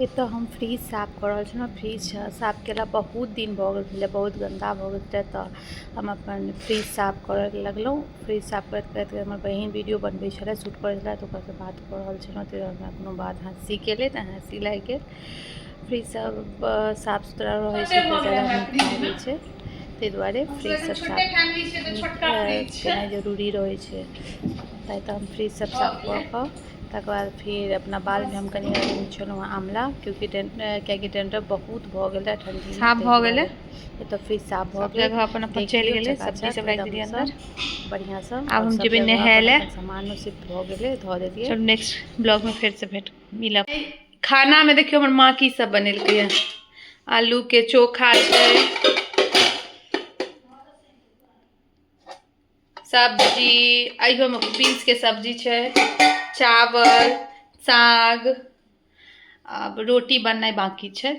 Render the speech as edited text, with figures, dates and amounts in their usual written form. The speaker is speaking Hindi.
ये तो हम फ्रिज साफ कर रहल छलहुँ। फ्रिज साफ केला बहुत दिन भऽ गेल छलै, बहुत गन्दा भऽ गेल छलै, तऽ हम अपन फ्रिज साफ करऽ लगलहुँ। फ्रिज साफ करैत करैत हमर बहिन वीडियो बनबै छलै, शूट करै छलै, तऽ ओकरासँ बात कऽ रहल छलहुँ, तऽ हमरा कोनो बात हँसी केलै तऽ हँसी लागि गेल। फ्रिज सब साफ सुथरा रहै छै तऽ ज़्यादा नीक लागै छै, ताहि दुआरे फ्रिज सब साफ केनाइ जरूरी रहै छै। ताहि तऽ हम फ्रिज सब साफ कऽ कऽ तकर बाद फिर अपना बालमे हम कनि देने छलहुँ हँ आँवला, कियाकि डैंड्रफ बहुत भऽ गेल रहै ठण्डीमे, साफ ताहि भऽ गेलै, दुआरे एतऽ फ्रिज साफ भऽ सब गेल। जगह अपन अपन चलि देखियौ गेलै, सब्जी चकाचक सब राखि देलियै एकदमसँ अंदर। बढ़िआँसँ, आब आओर हम सब जेबै जगह नहाय अपन लए। अपन सामानो शिफ्ट भऽ गेलै, धऽ देलियै। चलू नेक्स्ट ब्लॉग में फिर से भेट मिलब। खाना में देखियो हमर माँ की सब बनेलकै है। आलू के चोखा छै, सब्जी, अइयो में बीन्स के सब्जी छै, चावल, साग, अब रोटी बननाइ बाकी छै।